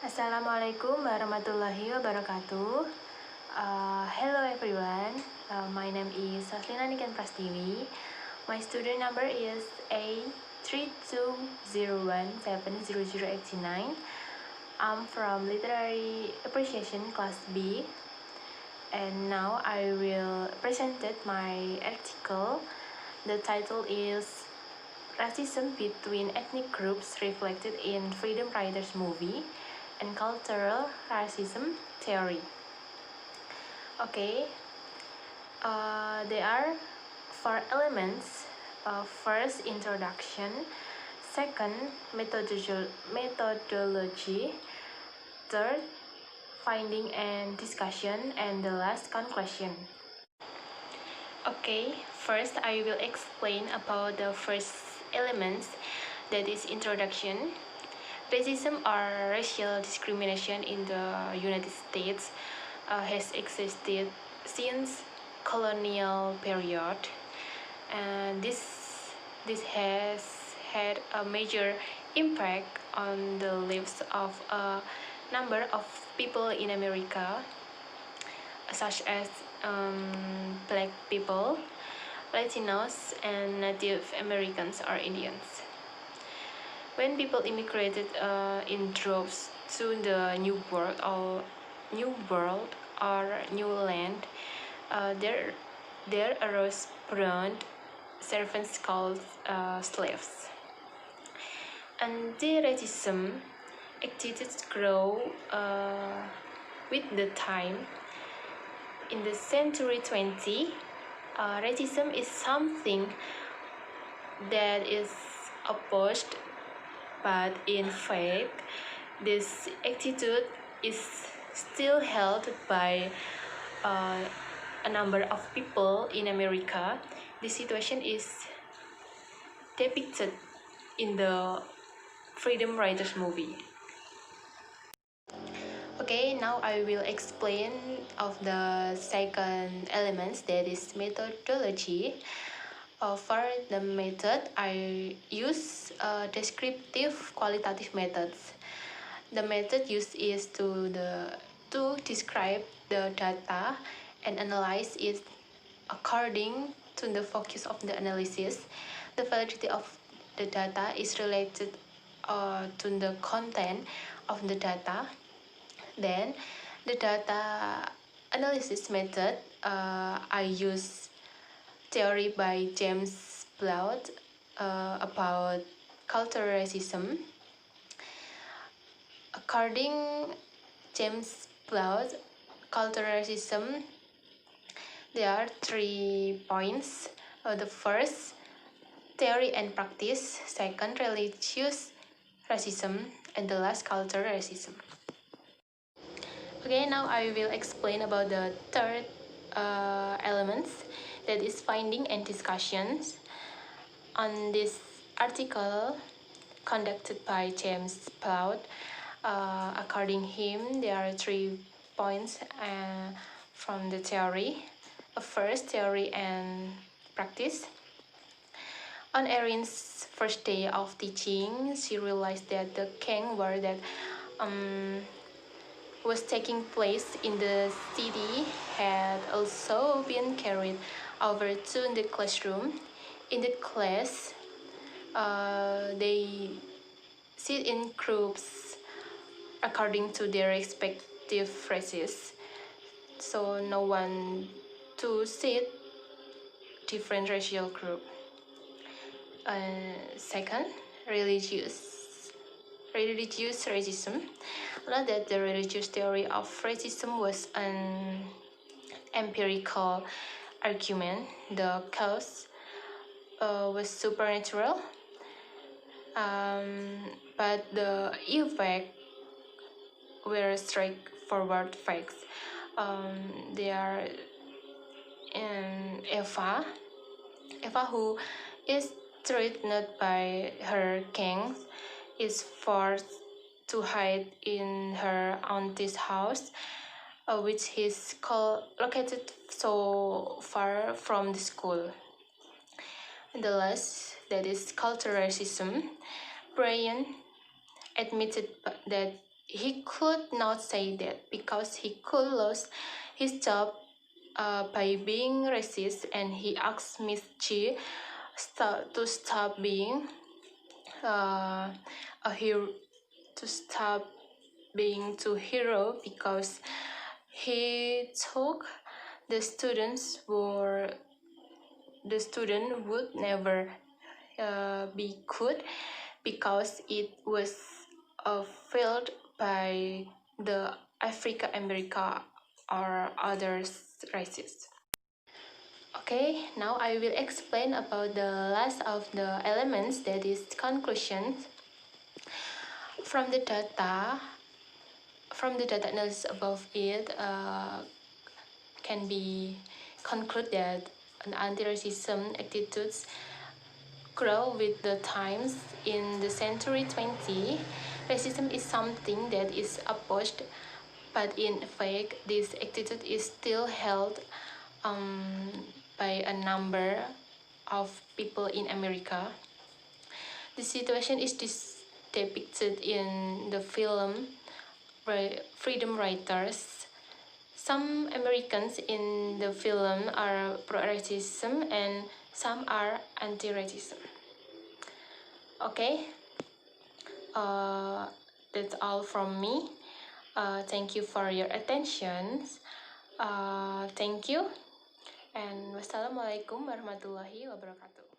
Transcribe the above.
Assalamualaikum warahmatullahi wabarakatuh. Hello everyone. My name is Roslina Niken Prastiwi. My student number is A3201700089. I'm from Literary Appreciation Class B. And now I will present my article. The title is Racism Between Ethnic Groups Reflected in Freedom Riders Movie and Cultural Racism Theory. Okay, there are 4 elements. First, introduction. Second, methodology. Third, finding and discussion. And the last, conclusion. Okay, first I will explain about the first elements, that is introduction. Racism or racial discrimination in the United States has existed since colonial period, and this has had a major impact on the lives of a number of people in America, such as Black people, Latinos, and Native Americans or Indians. When people immigrated in droves to the New World or New Land, there arose brown servants called slaves. Anti-racism acted to grow with the time. In the century 20, racism is something that is opposed, but in fact, this attitude is still held by a number of people in America. The situation is depicted in the Freedom Riders movie. Okay, now I will explain of the second element, that is methodology. For the method, I use descriptive qualitative methods. The method used is to describe the data and analyze it according to the focus of the analysis. The validity of the data is related to the content of the data. Then the data analysis method, I use theory by James Blount about cultural racism. According James Blount, cultural racism, there are 3 points. The first, theory and practice. Second, religious racism. And the last, cultural racism. Okay, now I will explain about the third elements, that is finding and discussions. On this article conducted by James Blount, according him, there are 3 points from the theory. First, theory and practice. On Erin's first day of teaching, she realized that the gang war that was taking place in the city had also been carried over to the classroom. In the class, they sit in groups according to their respective races, so no one to sit different racial group. Second, religious racism. Not that the religious theory of racism was an empirical argument. The cause was supernatural, but the effect were straightforward facts. They are Eva, who is threatened by her gang, is forced to hide in her auntie's house, which is located so far from the school. And the last, that is cultural racism. Brian admitted that he could not say that because he could lose his job by being racist, and he asked Miss Chi to stop being a hero, to stop being too hero, because he took the students were the student would never be good because it was filled by the Africa America or other races. Okay, now I will explain about the last of the elements, that is conclusions. From the data, analysis above it, can be conclude that an anti-racism attitudes grow with the times. In the century 20, racism is something that is opposed, but in fact, this attitude is still held by a number of people in America. The situation is depicted in the film Freedom Writers. Some Americans in the film are pro-racism and some are anti-racism. Okay, that's all from me. Thank you for your attention. Thank you, and wassalamualaikum warahmatullahi wabarakatuh.